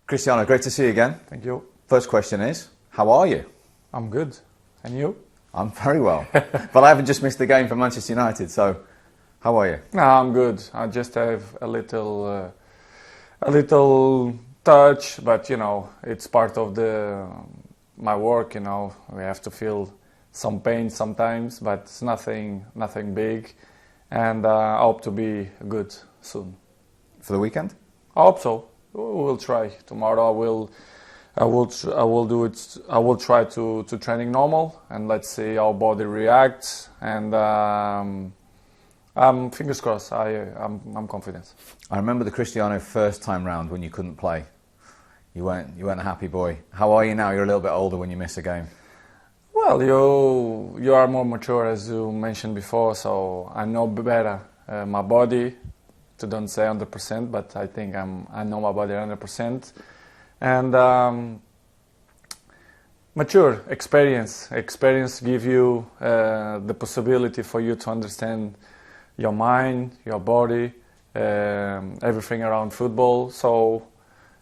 Cristiano, great to see you again. Thank you. First question is, how are you? I'm good. And you? I'm very well. But I haven't just missed the game for Manchester United, so how are you? No, I'm good. I just have a little touch, but it's part of my work. We have to feel some pain sometimes, but it's nothing big, and I hope to be good soon. For the weekend? I hope so. We'll try. Tomorrow I will do it. I will try to training normal, and let's see how body reacts. And fingers crossed. I'm confident. I remember the Cristiano first time round when you couldn't play. You weren't a happy boy. How are you now? You're a little bit older when you miss a game. Well, you are more mature, as you mentioned before, so I know better my body. To don't say 100%, but I think I know my body 100%, and mature experience give you the possibility for you to understand your mind, your body, everything around football. So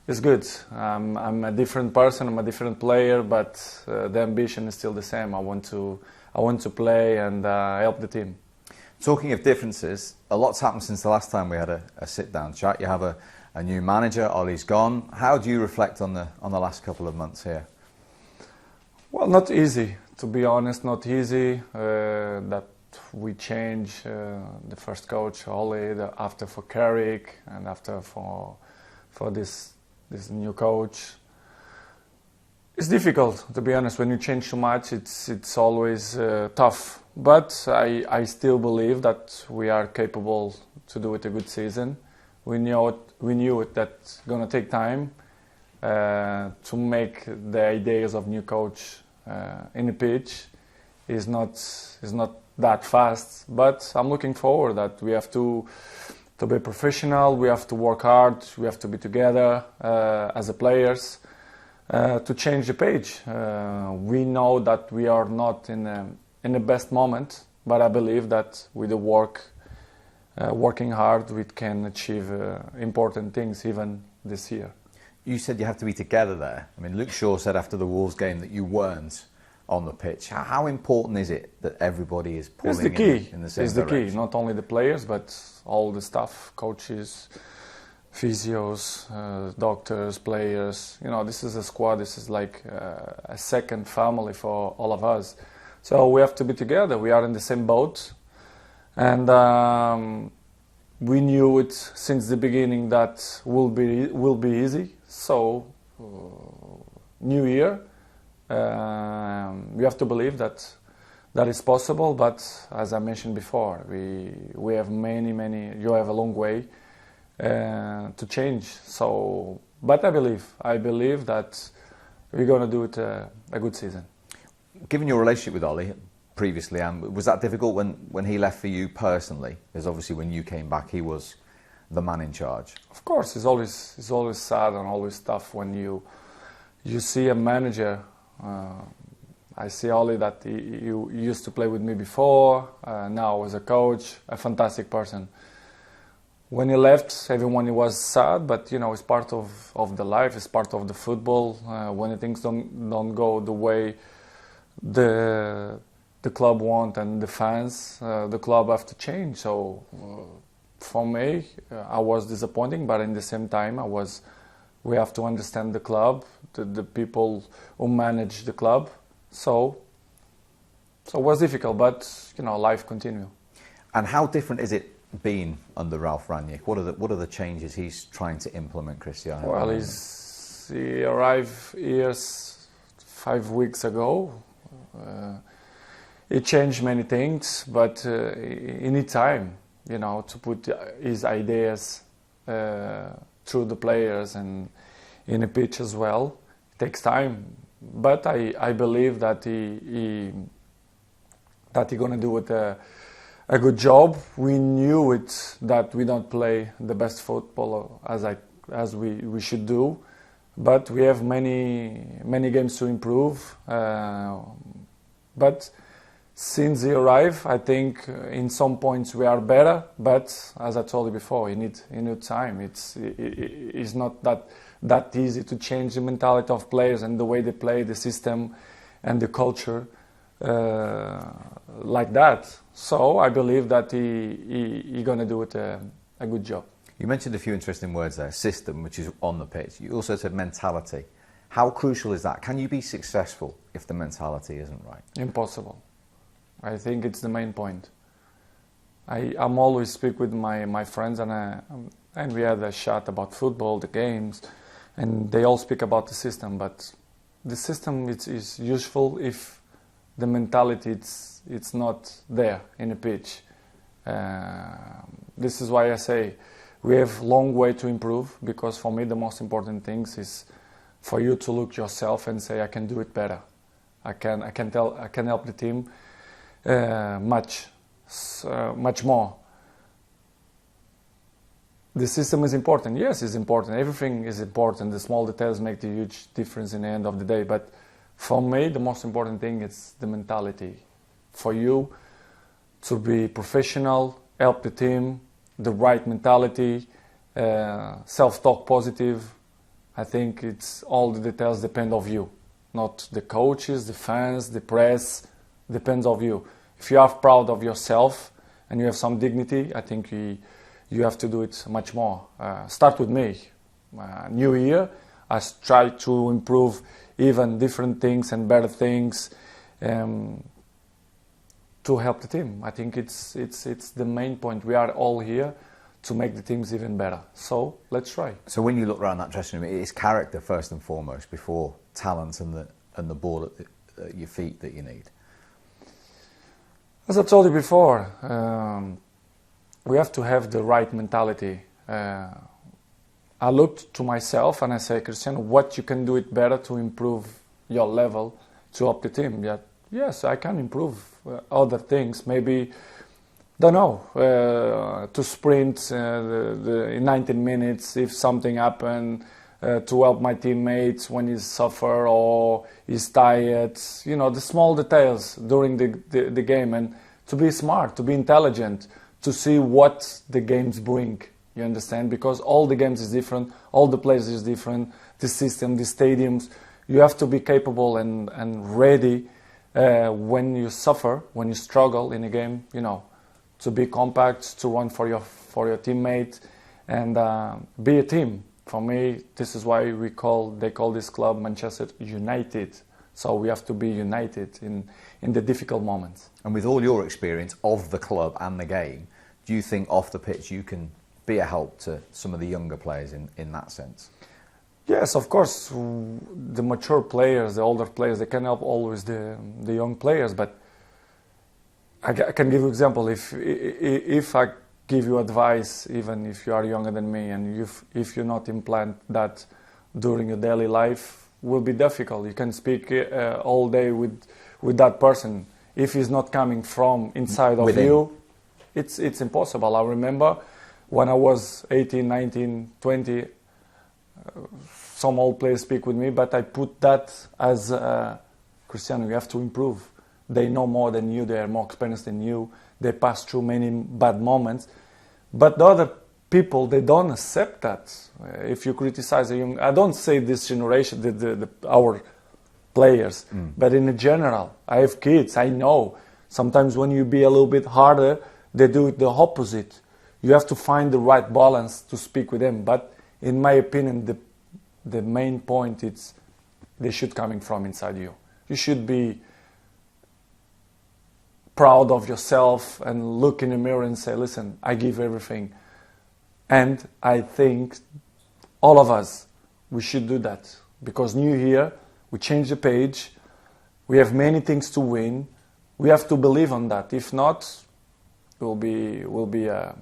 it's good. I'm a different person. I'm a different player, but the ambition is still the same. I want to play and help the team. Talking of differences, a lot's happened since the last time we had a sit-down chat. You have a new manager, Ollie's gone. How do you reflect on the last couple of months here? Well, not easy, to be honest, not easy. That we changed the first coach, Ollie, after for Carrick, and after for this new coach. It's difficult, to be honest. When you change too much, it's always tough. But I still believe that we are capable to do it a good season. We knew it that's gonna take time to make the ideas of new coach in the pitch. Is not that fast. But I'm looking forward that we have to be professional. We have to work hard. We have to be together as a players. To change the page. We know that we are not in the best moment, but I believe that with the working hard, we can achieve important things even this year. You said you have to be together there. I mean, Luke Shaw said after the Wolves game that you weren't on the pitch. How important is it that everybody is pulling in the same direction? It's the key. Not only the players, but all the staff, coaches, physios, doctors, players. This is a squad. This is like a second family for all of us. So we have to be together. We are in the same boat, and we knew it since the beginning that will be easy. So new year, we have to believe that is possible. But as I mentioned before, we have many. You have a long way to change. So, but I believe that we're gonna do it a good season. Given your relationship with Ollie previously, was that difficult when he left for you personally? Because obviously when you came back, he was the man in charge. Of course, it's always sad and always tough when you see a manager. I see Ollie that he used to play with me before, now as a coach, a fantastic person. When he left, everyone was sad, but it's part of the life, it's part of the football. When things don't go the way the club want and the fans, the club have to change. So for me, I was disappointing, but in the same time, we have to understand the club, the people who manage the club. So it was difficult, but life continues. And how different is it been under Ralf Rangnick? What are the changes he's trying to implement, Cristiano? Well, he arrived here 5 weeks ago. He changed many things, but he needs time, to put his ideas through the players and in the pitch as well. It takes time, but I believe that he's gonna do it a good job. We knew it that we don't play the best football as we should do, but we have many games to improve. But since he arrived, I think in some points we are better. But as I told you before, he need time. It's not that that easy to change the mentality of players and the way they play, the system and the culture like that. So I believe that he gonna do it a good job. You mentioned a few interesting words there. System, which is on the pitch. You also said mentality. How crucial is that? Can you be successful if the mentality isn't right? Impossible. I think it's the main point. I'm always speak with my friends and we had a chat about football, the games, and they all speak about the system. But the system is useful if the mentality it's not there in the pitch. This is why I say we have a long way to improve, because for me the most important things is for you to look yourself and say, I can do it better. I can help the team much more. The system is important. Yes, it's important. Everything is important. The small details make the huge difference in the end of the day. But for me, the most important thing is the mentality. For you to be professional, help the team, the right mentality, self-talk positive. I think it's all the details depend of you, not the coaches, the fans, the press. Depends of you. If you are proud of yourself and you have some dignity, I think you have to do it much more. Start with me. New year, I try to improve even different things and better things to help the team. I think it's the main point. We are all here to make the teams even better. So let's try. So when you look around that dressing room, it's character first and foremost before talent and the ball at your feet that you need. As I told you before, we have to have the right mentality. I looked to myself and I say, Cristiano, what you can do it better to improve your level to help the team? Yeah, yes, I can improve other things. Maybe, don't know, to sprint in 19 minutes if something happened, to help my teammates when he's suffer or he's tired. You know, the small details during the game, and to be smart, to be intelligent, to see what the games bring. You understand? Because all the games is different, all the players is different, the system, the stadiums. You have to be capable and ready when you suffer, when you struggle in a game, you know, to be compact, to run for your teammate, and be a team. For me, this is why they call this club Manchester United. So we have to be united in the difficult moments. And with all your experience of the club and the game, do you think off the pitch you can be a help to some of the younger players in that sense? Yes, of course. The mature players, the older players, they can help always the young players. But I can give you an example. If I give you advice, even if you are younger than me, and if you not implant that during your daily life, will be difficult. You can speak all day with that person. If he's not coming from inside of you, it's impossible. I remember when I was 18, 19, 20, some old players speak with me, but I put that as Cristiano, you have to improve. They know more than you, they are more experienced than you, they pass through many bad moments. But the other people, they don't accept that. If you criticize a young, I don't say this generation, our players, but in general, I have kids, I know. Sometimes when you be a little bit harder, they do it the opposite. You have to find the right balance to speak with them. But in my opinion, the main point is they should coming from inside you. You should be proud of yourself and look in the mirror and say, listen, I give everything. And I think all of us, we should do that. Because new year, we change the page, we have many things to win, we have to believe on that. If not, it will be a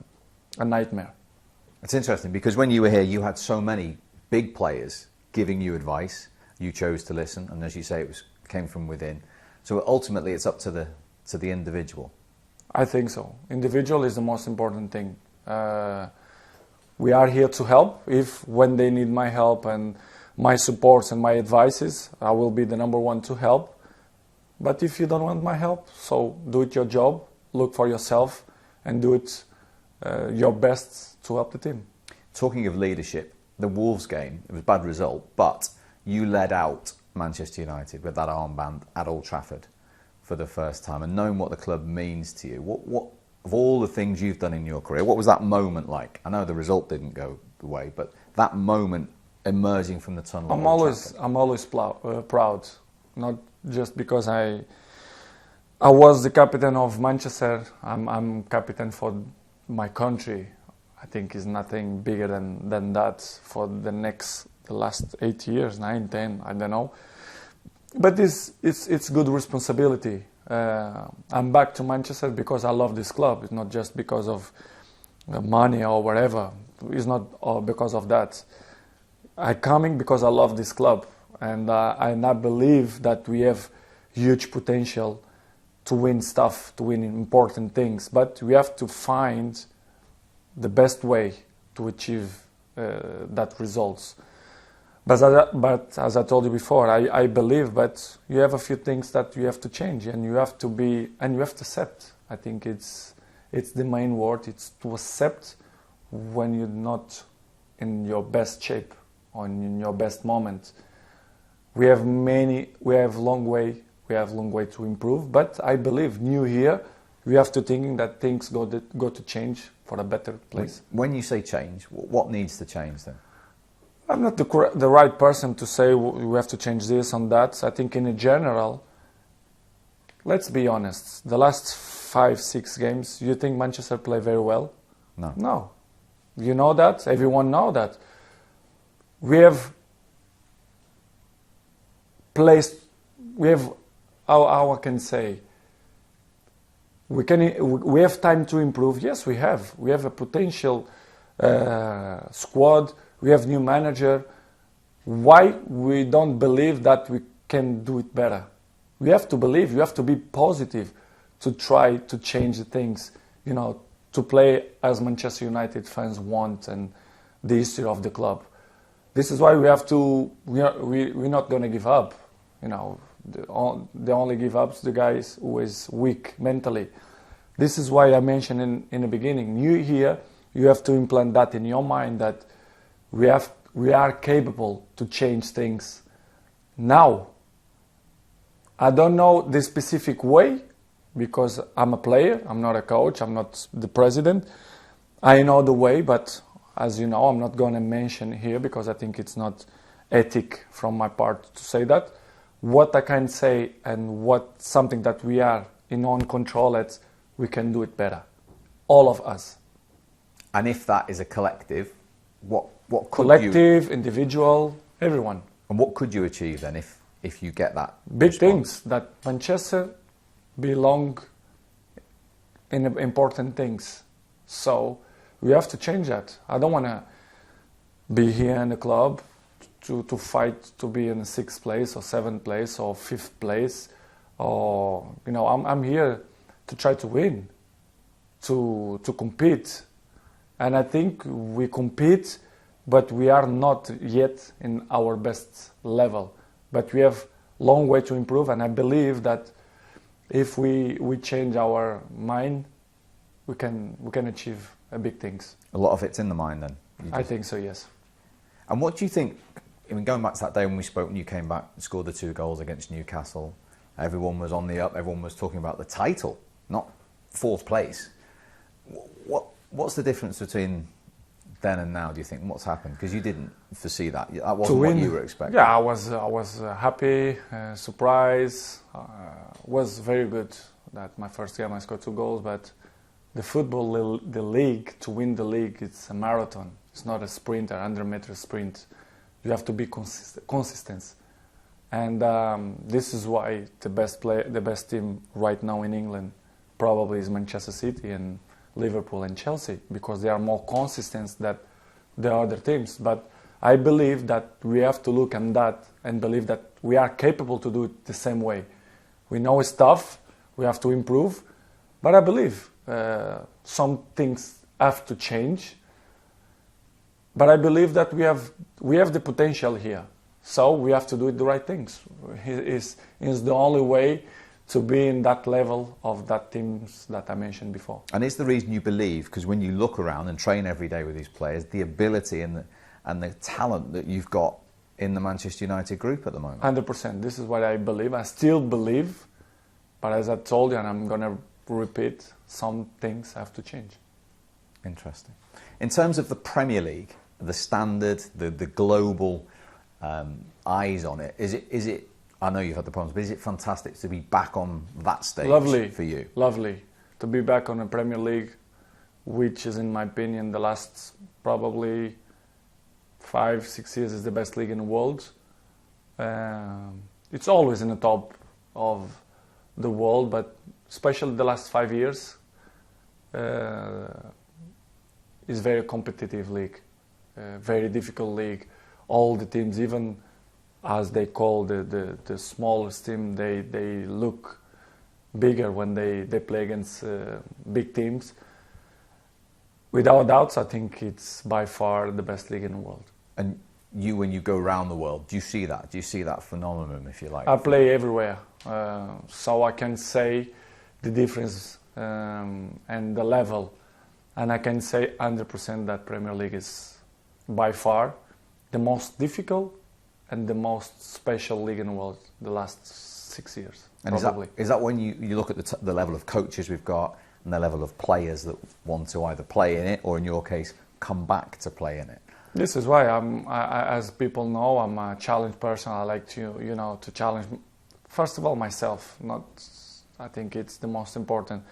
nightmare. It's interesting because when you were here, you had so many big players giving you advice. You chose to listen, and as you say, it came from within. So ultimately, it's up to the individual. I think so. Individual is the most important thing. We are here to help. When they need my help and my supports and my advices, I will be the number one to help. But if you don't want my help, so do it your job, look for yourself, and do it your best to help the team. Talking of leadership, the Wolves game, it was a bad result, but you led out Manchester United with that armband at Old Trafford for the first time, and knowing what the club means to you, what of all the things you've done in your career, what was that moment like? I know the result didn't go the way, but that moment emerging from the tunnel. I'm always proud, not just because I was the captain of Manchester. I'm captain for my country. I think is nothing bigger than that for the last 8 years, 9, 10, I don't know. But it's good responsibility. I'm back to Manchester because I love this club. It's not just because of the money or whatever. It's not all because of that. I'm coming because I love this club, and I believe that we have huge potential to win stuff, to win important things. But we have to find the best way to achieve that results. But as I told you before, I believe, but you have a few things that you have to change, and you have to accept. I think it's the main word. It's to accept when you're not in your best shape or in your best moment. We have long way to improve. But I believe new year, we have to think that things go to change for a better place. When you say change, what needs to change then? I'm not the right person to say we have to change this and that. I think in general, let's be honest, the last 5, 6 games, you think Manchester play very well? No. You know that, everyone know that. We have how I can say, we have time to improve. Yes, we have a potential squad. We have new manager. Why we don't believe that we can do it better? We have to believe. You have to be positive to try to change the things. To play as Manchester United fans want and the history of the club. This is why we have to. We're not going to give up. The only give up's the guys who is weak mentally. This is why I mentioned in the beginning. New year, you have to implant that in your mind that we are capable to change things now. I don't know the specific way because I'm a player, I'm not a coach, I'm not the president. I know the way, but as you know, I'm not going to mention here because I think it's not ethic from my part to say that. What I can say and something that we are in own control at, we can do it better. All of us. And if that is a collective, what could collective, individual, everyone. And what could you achieve then if you get that big response? Things that Manchester belong in important things. So we have to change that. I don't want to be here in the club to fight to be in the 6th place or 7th place or 5th place. Or I'm here to try to win, to compete. And I think we compete, but we are not yet in our best level. But we have a long way to improve, and I believe that if we change our mind, we can achieve big things. A lot of it's in the mind then? I think so, yes. And what do you think, going back to that day when we spoke, when you came back and scored the 2 goals against Newcastle, everyone was on the up, everyone was talking about the title, not 4th place. What's the difference between then and now, do you think? What's happened? Because you didn't foresee that. That wasn't what you were expecting. Yeah, I was happy, surprised. Was very good that my first game I scored 2 goals, but the football, the league, to win the league, it's a marathon. It's not a sprint, a 100-meter sprint. You have to be consistent. And this is why the best team right now in England probably is Manchester City and Liverpool and Chelsea, because they are more consistent than the other teams. But I believe that we have to look at that and believe that we are capable to do it the same way. We know it's tough, we have to improve, but I believe some things have to change. But I believe that we have the potential here, so we have to do the right things. It's the only way to be in that level of that teams that I mentioned before. And it's the reason you believe, because when you look around and train every day with these players, the ability and and the talent that you've got in the Manchester United group at the moment. 100%. This is what I believe. I still believe, but as I told you, and I'm going to repeat, some things have to change. Interesting. In terms of the Premier League, the standard, the global eyes on it, is it? I know you've had the problems, but is it fantastic to be back on that stage? Lovely for you? Lovely to be back on the Premier League, which is, in my opinion, the last probably 5-6 years is the best league in the world. It's always in the top of the world, but especially the last 5 years is very competitive league, very difficult league. All the teams, even as they call the smallest team, they look bigger when they play against big teams. Without doubts, I think it's by far the best league in the world. And you, when you go around the world, do you see that? Do you see that phenomenon, if you like? I play everywhere, so I can say the difference and the level. And I can say 100% that Premier League is by far the most difficult and the most special league in the world the last 6 years. And is that when you look at the level of coaches we've got and the level of players that want to either play in it or, in your case, come back to play in it? This is why as people know, I'm a challenge person. I like to challenge, first of all, myself. I think it's the most important.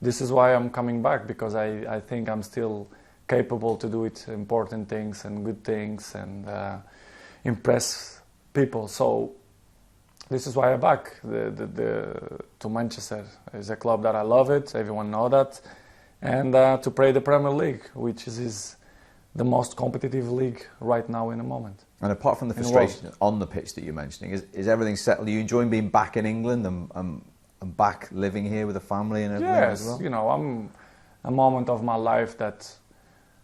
This is why I'm coming back, because I think I'm still capable to do it, important things and good things, and impress people. So this is why I'm back to Manchester. It's a club that I love it, everyone knows that, and to play the Premier League, which is the most competitive league right now in the moment. And apart from the frustration on the pitch that you're mentioning, is everything settled? Are you enjoying being back in England and back living here with a family and everything as well? Yes, I'm a moment of my life that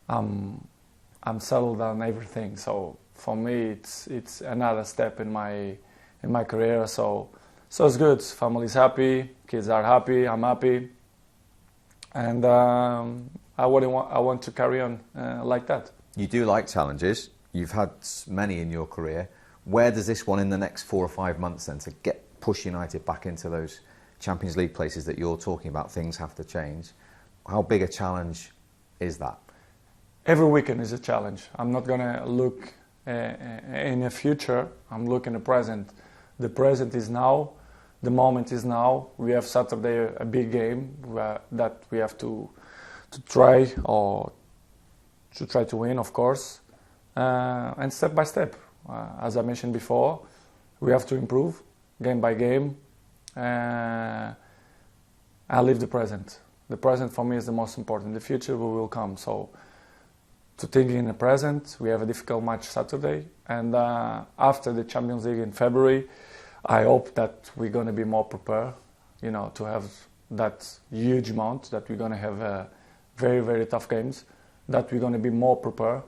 I'm settled on everything. So for me, it's another step in my career. So it's good. Family's happy, kids are happy, I'm happy, and I want to carry on like that. You do like challenges. You've had many in your career. Where does this one in the next 4 or 5 months then to push United back into those Champions League places that you're talking about? Things have to change. How big a challenge is that? Every weekend is a challenge. I'm not going to look in the future. I'm looking at the present. The present is now. The moment is now. We have Saturday a big game that we have to try to win, of course, and step by step. As I mentioned before, we have to improve game by game. I live the present. The present for me is the most important. The future will come. So, to thinking in the present, we have a difficult match Saturday, and after the Champions League in February, I hope that we're going to be more prepared, to have that huge amount, that we're going to have very, very tough games, that we're going to be more prepared,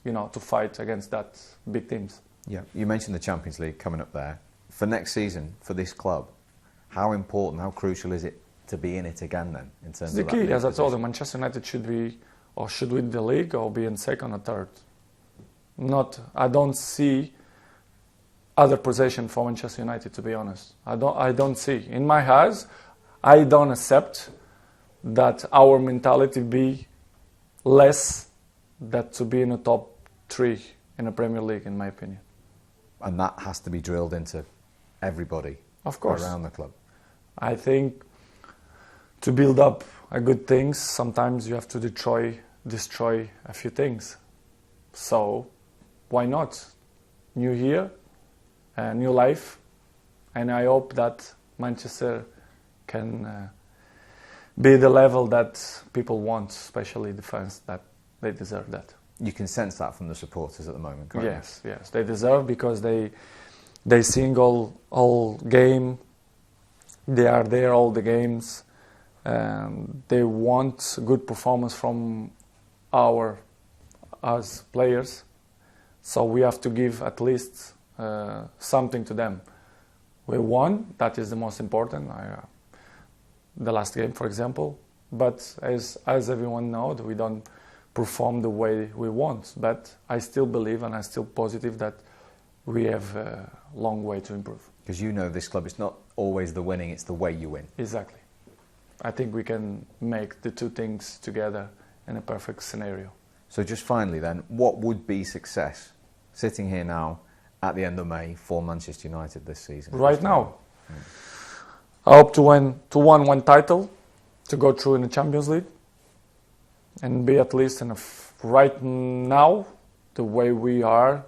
to fight against that big teams. Yeah, you mentioned the Champions League coming up there. For next season, for this club, how important, how crucial is it to be in it again then? In terms of the key, as I told you, Manchester United should win the league or be in second or third. I don't see other possession for Manchester United, to be honest. I don't see. In my eyes, I don't accept that our mentality be less than to be in the top 3 in the Premier League, in my opinion. And that has to be drilled into everybody, of course, around the club. I think to build up good things, sometimes you have to destroy a few things. So why not? New year, a new life, and I hope that Manchester can be the level that people want, especially the fans, that they deserve that. You can sense that from the supporters at the moment, can't you? Yes, they deserve, because they sing all game, they are there all the games, and they want good performance from us players, so we have to give at least something to them. We won, that is the most important, the last game, for example, but as everyone knows, we don't perform the way we want. But I still believe and I'm still positive that we have a long way to improve. Because you know this club, it's not always the winning, it's the way you win. Exactly. I think we can make the two things together in a perfect scenario. So just finally then, what would be success sitting here now at the end of May for Manchester United this season? Right now, I hope to win one title, to go through in the Champions League, and be at least right now, the way we are,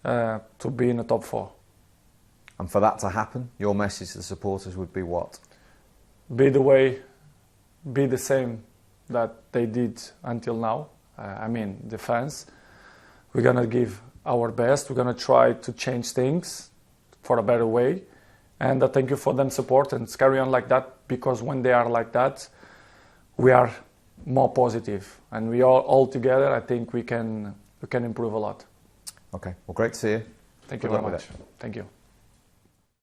to be in the top 4. And for that to happen, your message to the supporters would be what? Be the same that they did until now. I mean, the fans. We're going to give our best. We're going to try to change things for a better way. And thank you for them support, and carry on like that, because when they are like that, we are more positive. And we all together, I think we can improve a lot. Okay, well, great to see you. Thank you very much. Thank you.